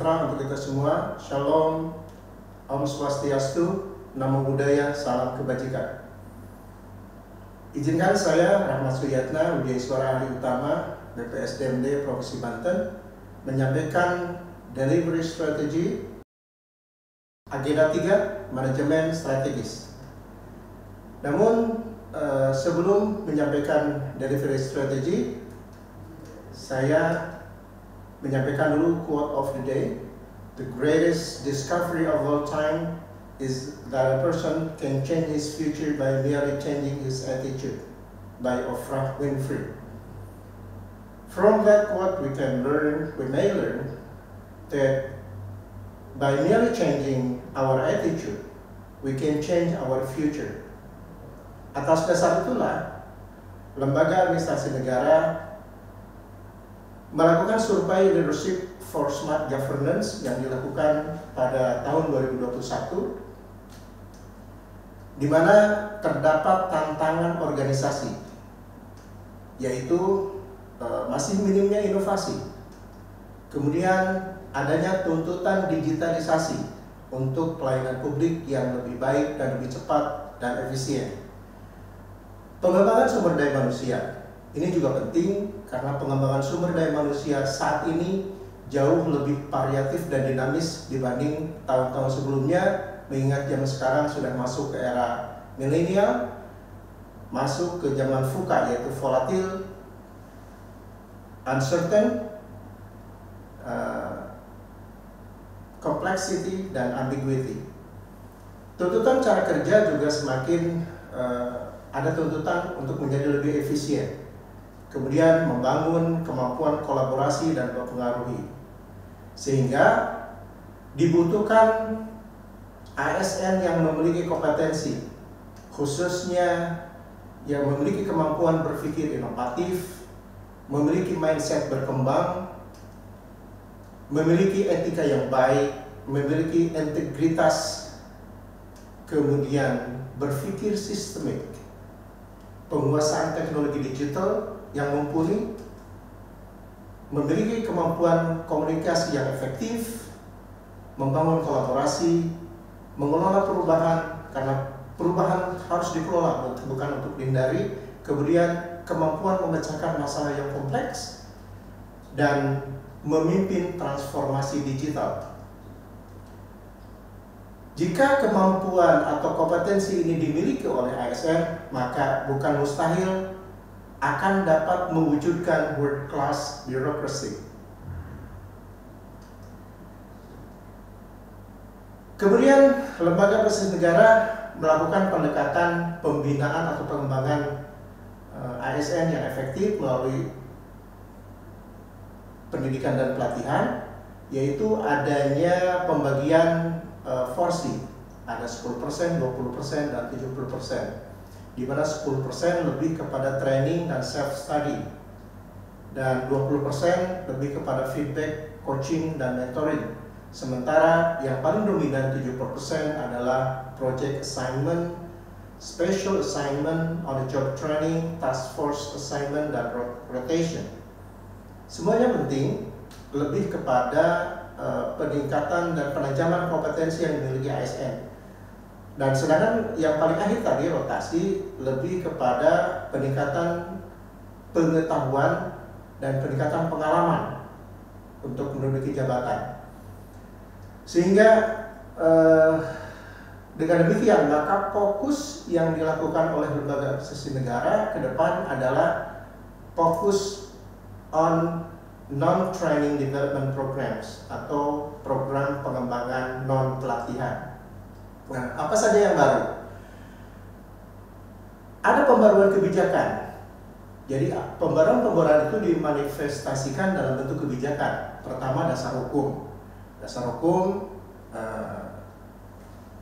sejahtera untuk kita semua. Shalom, Om Swastiastu, Namo Buddhaya, salam kebajikan. Izinkan saya, Rahmat Suyatna, Widyaswara Ahli Utama, BPSDMD Provinsi Banten, menyampaikan Delivery Strategy, Agenda 3, Manajemen Strategis. Namun, sebelum menyampaikan Delivery Strategy, saya menyampaikan dulu quote of the day. The greatest discovery of all time is that a person can change his future by merely changing his attitude, by Oprah Winfrey. From that quote we may learn that by merely changing our attitude, we can change our future. Atas dasar itulah, Lembaga Administrasi Negara melakukan survei Leadership for Smart Governance yang dilakukan pada tahun 2021, di mana terdapat tantangan organisasi, yaitu masih minimnya inovasi, kemudian adanya tuntutan digitalisasi untuk pelayanan publik yang lebih baik dan lebih cepat dan efisien. Pengembangan sumber daya manusia ini juga penting karena pengembangan sumber daya manusia saat ini jauh lebih variatif dan dinamis dibanding tahun-tahun sebelumnya, mengingat zaman sekarang sudah masuk ke era milenial, masuk ke zaman VUCA, yaitu volatile, uncertain, complexity, dan ambiguity. Tuntutan cara kerja juga semakin ada tuntutan untuk menjadi lebih efisien, kemudian membangun kemampuan kolaborasi dan mempengaruhi, sehingga dibutuhkan ASN yang memiliki kompetensi, khususnya yang memiliki kemampuan berpikir inovatif, memiliki mindset berkembang, memiliki etika yang baik, memiliki integritas, kemudian berpikir sistemik, penguasaan teknologi digital yang mumpuni, memiliki kemampuan komunikasi yang efektif, membangun kolaborasi, mengelola perubahan, karena perubahan harus dikelola, bukan untuk dihindari, kemudian kemampuan memecahkan masalah yang kompleks, dan memimpin transformasi digital. Jika kemampuan atau kompetensi ini dimiliki oleh ASN, maka bukan mustahil akan dapat mewujudkan world class bureaucracy. Kemudian Lembaga Administrasi Negara melakukan pendekatan pembinaan atau pengembangan ASN yang efektif melalui pendidikan dan pelatihan, yaitu adanya pembagian porsi, ada 10%, 20%, dan 70%. Di mana 10% lebih kepada training dan self-study, dan 20% lebih kepada feedback, coaching, dan mentoring. Sementara yang paling dominan 70% adalah project assignment, special assignment, on the job training, task force assignment, dan rotation. Semuanya penting, lebih kepada peningkatan dan penajaman kompetensi yang dimiliki ASN. Dan sedangkan yang paling akhir tadi, rotasi, lebih kepada peningkatan pengetahuan dan peningkatan pengalaman untuk menduduki jabatan. Sehingga dengan demikian, maka fokus yang dilakukan oleh Lembaga Administrasi Negara ke depan adalah fokus on non-training development programs atau program pengembangan non-pelatihan. Nah, apa saja yang baru? Ada pembaruan kebijakan. Jadi pembaruan-pembaruan itu dimanifestasikan dalam bentuk kebijakan. Pertama, dasar hukum. Dasar hukum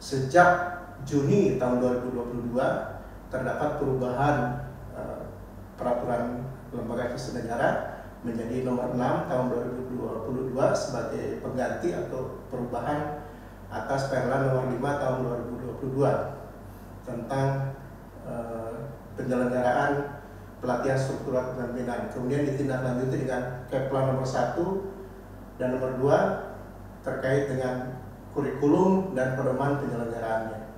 sejak Juni tahun 2022 terdapat perubahan peraturan Lembaga Administrasi Negara menjadi nomor 6 tahun 2022 sebagai pengganti atau perubahan atas Permen nomor 5 tahun 2022 tentang penyelenggaraan pelatihan struktural kepemimpinan. Kemudian ditindaklanjuti dengan Keplan nomor 1 dan nomor 2 terkait dengan kurikulum dan pedoman penyelenggaraannya.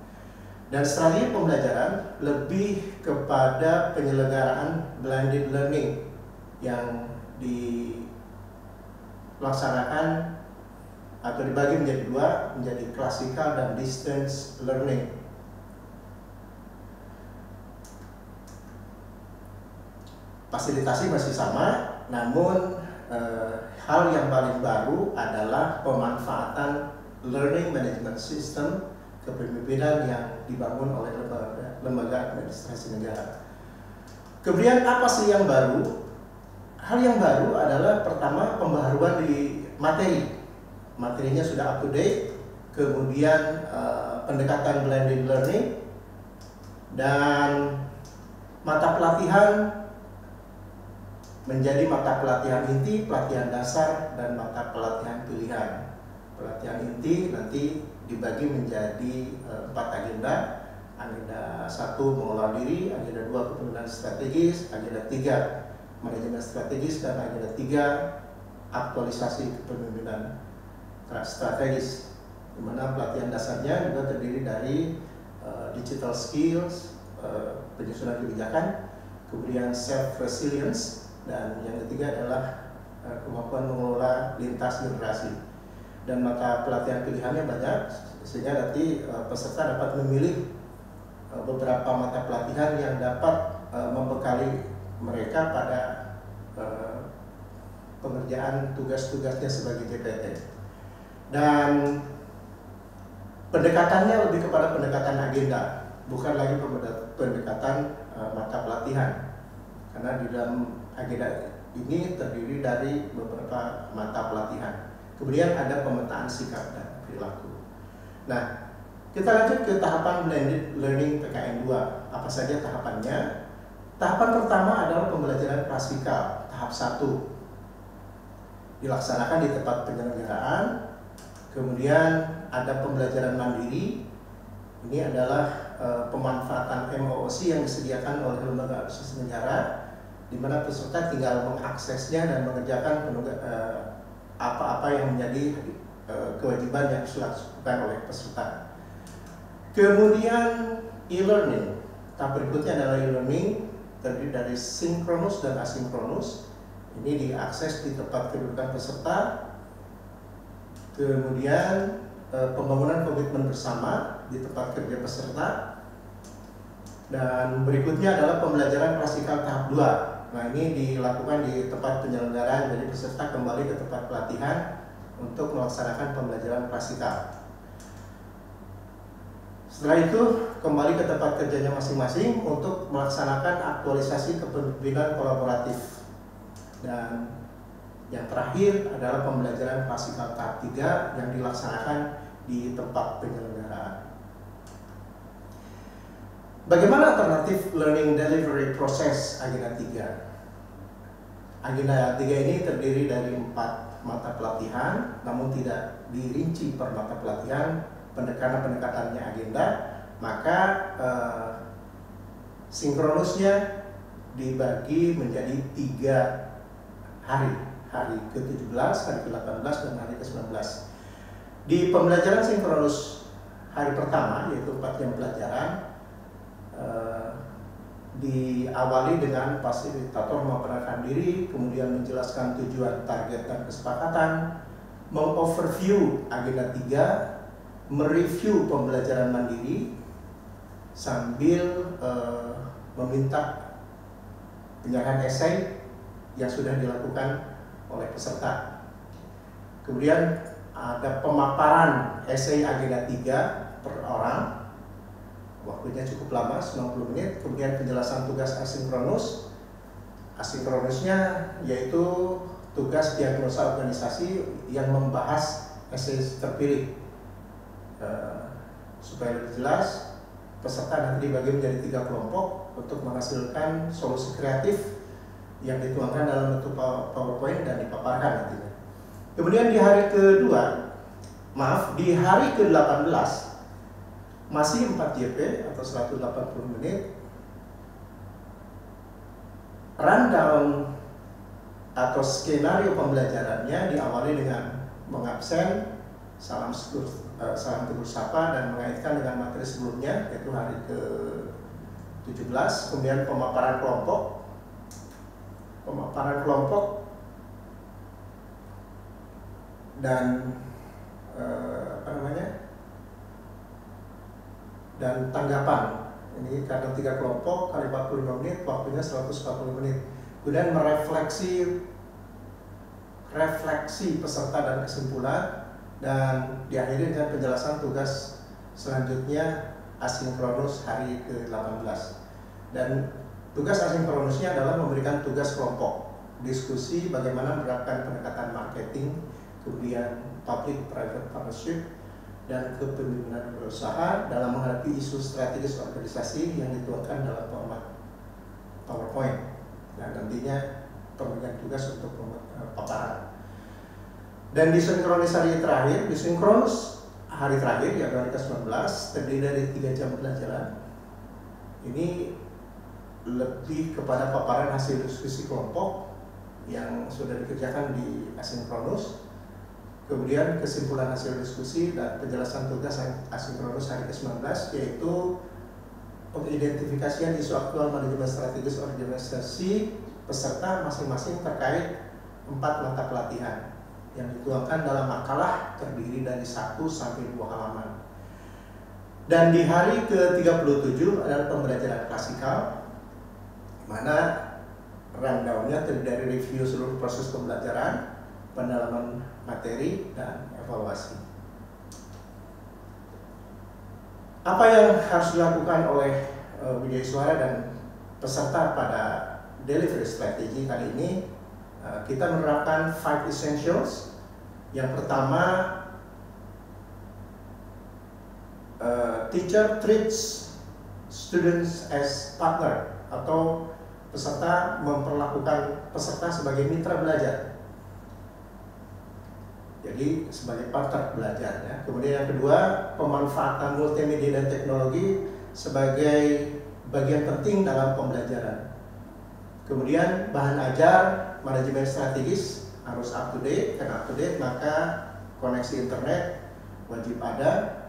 Dan strategi pembelajaran lebih kepada penyelenggaraan blended learning yang dilaksanakan atau dibagi menjadi dua, menjadi klasikal dan distance learning. Fasilitasi masih sama, namun hal yang paling baru adalah pemanfaatan learning management system kepemimpinan yang dibangun oleh lembaga administrasi negara. Kemudian apa sih yang baru? Hal yang baru adalah pertama pembaharuan di materi. Materinya sudah up to date, kemudian pendekatan blended learning, dan mata pelatihan menjadi mata pelatihan inti, pelatihan dasar, dan mata pelatihan pilihan. Pelatihan inti nanti dibagi menjadi 4 agenda. Agenda 1 mengolah diri, agenda 2 kepemimpinan strategis, agenda 3 manajemen strategis, dan agenda 3 aktualisasi kepemimpinan strategis. Di mana pelatihan dasarnya juga terdiri dari digital skills, penyusunan kebijakan, kemudian self resilience, dan yang ketiga adalah kemampuan mengelola lintas generasi. Dan mata pelatihan pilihannya banyak, sehingga nanti peserta dapat memilih beberapa mata pelatihan yang dapat membekali mereka pada pengerjaan tugas-tugasnya sebagai JPT. Dan pendekatannya lebih kepada pendekatan agenda, bukan lagi pendekatan mata pelatihan, karena di dalam agenda ini terdiri dari beberapa mata pelatihan. Kemudian ada pemetaan sikap dan perilaku. Nah, kita lanjut ke tahapan blended learning PKN 2. Apa saja tahapannya? Tahapan pertama adalah pembelajaran klasikal, tahap 1. Dilaksanakan di tempat penyelenggaraan. Kemudian ada pembelajaran mandiri. Ini adalah pemanfaatan MOOC yang disediakan oleh lembaga administrasi negara, di mana peserta tinggal mengaksesnya dan mengerjakan apa-apa yang menjadi kewajiban yang harus dilakukan oleh peserta. Kemudian e-learning. Tahap berikutnya adalah e-learning, terdiri dari sinkronus dan asinkronus. Ini diakses di tempat kedudukan peserta. Kemudian pembangunan komitmen bersama di tempat kerja peserta. Dan berikutnya adalah pembelajaran klasikal tahap 2. Nah, ini dilakukan di tempat penyelenggaraan, jadi peserta kembali ke tempat pelatihan untuk melaksanakan pembelajaran klasikal. Setelah itu kembali ke tempat kerjanya masing-masing untuk melaksanakan aktualisasi kepemimpinan kolaboratif. Dan yang terakhir adalah pembelajaran klasikal tahap 3 yang dilaksanakan di tempat penyelenggaraan. Bagaimana alternatif learning delivery proses agenda 3? Agenda 3 ini terdiri dari 4 mata pelatihan, namun tidak dirinci per mata pelatihan pendekatannya agenda, maka sinkronusnya dibagi menjadi 3 hari, hari ke-17, hari ke-18, dan hari ke-19. Di pembelajaran sinkronus hari pertama, yaitu 4 jam pelajaran, diawali dengan fasilitator memaparkan diri, kemudian menjelaskan tujuan, target, dan kesepakatan, mengoverview agenda 3, mereview pembelajaran mandiri, sambil meminta penyerahan esai yang sudah dilakukan oleh peserta. Kemudian ada pemaparan esai agenda 3 per orang. Waktunya cukup lama, 90 menit. Kemudian penjelasan tugas asinkronus. Asinkronusnya yaitu tugas diagnosa organisasi yang membahas esai terpilih. Supaya lebih jelas, peserta nanti dibagi menjadi 3 kelompok untuk menghasilkan solusi kreatif yang dituangkan dalam bentuk PowerPoint dan dipaparkan nantinya. Kemudian di hari di hari ke-18 masih 4 JP atau 180 menit. Rundown atau skenario pembelajarannya diawali dengan mengabsen salam tegur sapa dan mengaitkan dengan materi sebelumnya, yaitu hari ke-17. Kemudian pemaparan kelompok. Dan dan tanggapan. Ini karena 3 kelompok kali 45 menit, waktunya 140 menit. Kemudian refleksi peserta dan kesimpulan, dan diakhiri dengan penjelasan tugas selanjutnya asinkronus hari ke-18. Dan tugas asinkronusnya adalah memberikan tugas kelompok, diskusi bagaimana menerapkan pendekatan marketing, kemudian public private partnership, dan kepemimpinan berusaha dalam menghadapi isu strategis organisasi yang dituangkan dalam format PowerPoint, dan nantinya pembagian tugas untuk paparan. Dan disinkronis hari terakhir, disinkronus hari terakhir yaitu hari ke-19 terdiri dari 3 jam pelajaran. Ini lebih kepada paparan hasil diskusi kelompok yang sudah dikerjakan di asinkronus, kemudian kesimpulan hasil diskusi dan penjelasan tugas asinkronus hari ke-19, yaitu pengidentifikasian isu aktual manajemen strategis organisasi peserta masing-masing terkait 4 mata pelatihan yang dituangkan dalam makalah terdiri dari 1 sampai 2 halaman. Dan di hari ke-37 adalah pembelajaran klasikal, mana rundown-nya terdiri dari review seluruh proses pembelajaran, pendalaman materi, dan evaluasi. Apa yang harus dilakukan oleh widehiswara dan peserta pada delivery strategy kali ini? Kita menerapkan 5 essentials. Yang pertama, teacher treats students as partner, atau peserta memperlakukan peserta sebagai mitra belajar. Jadi sebagai partner belajar ya. Kemudian yang kedua, pemanfaatan multimedia dan teknologi sebagai bagian penting dalam pembelajaran. Kemudian bahan ajar manajemen strategis harus up to date, karena up to date maka koneksi internet wajib ada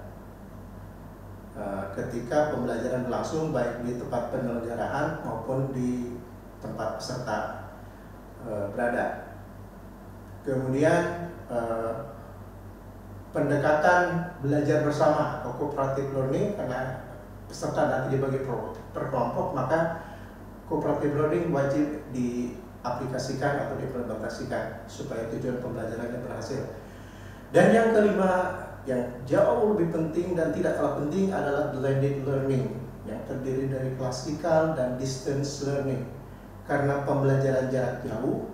ketika pembelajaran berlangsung, baik di tempat penyelenggaraan maupun di tempat peserta berada. Kemudian pendekatan belajar bersama atau cooperative learning, karena peserta nanti dibagi per kelompok, maka cooperative learning wajib diaplikasikan atau diimplementasikan supaya tujuan pembelajarannya berhasil. Dan yang kelima, yang jauh lebih penting dan tidak kalah penting adalah blended learning yang terdiri dari klasikal dan distance learning. Karena pembelajaran jarak jauh,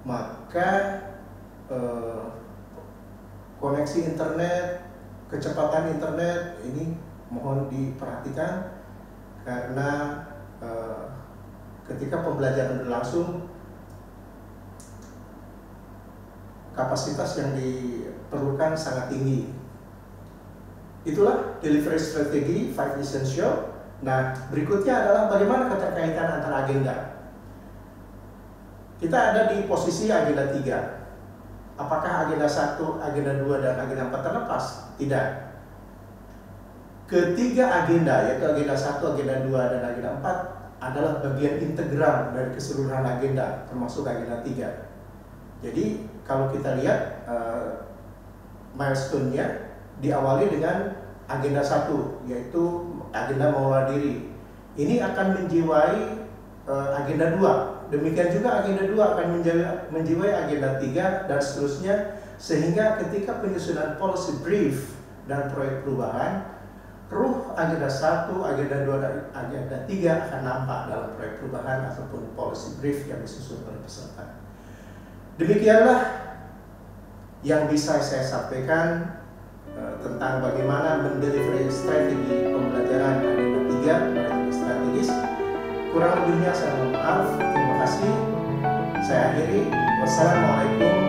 maka koneksi internet, kecepatan internet ini mohon diperhatikan, karena ketika pembelajaran berlangsung, kapasitas yang diperlukan sangat tinggi. Itulah delivery strategi 5 essential. Nah, berikutnya adalah bagaimana keterkaitan antara agenda. Kita ada di posisi agenda 3. Apakah agenda 1, agenda 2, dan agenda 4 terlepas? Tidak. Ketiga agenda, yaitu agenda 1, agenda 2, dan agenda 4 adalah bagian integral dari keseluruhan agenda, termasuk agenda 3. Jadi kalau kita lihat milestone-nya diawali dengan agenda 1, yaitu agenda mengelola diri. Ini akan menjiwai agenda 2. Demikian juga agenda 2 akan menjiwai agenda 3 dan seterusnya, sehingga ketika penyusunan policy brief dan proyek perubahan, ruh agenda 1, agenda 2, dan agenda 3 akan nampak dalam proyek perubahan ataupun policy brief yang disusun oleh peserta. Demikianlah yang bisa saya sampaikan tentang bagaimana mendelivery strategi pembelajaran agenda 3 manajemen strategis. Kurang lebihnya saya mohon maaf. Terima kasih. Saya akhiri. Wassalamualaikum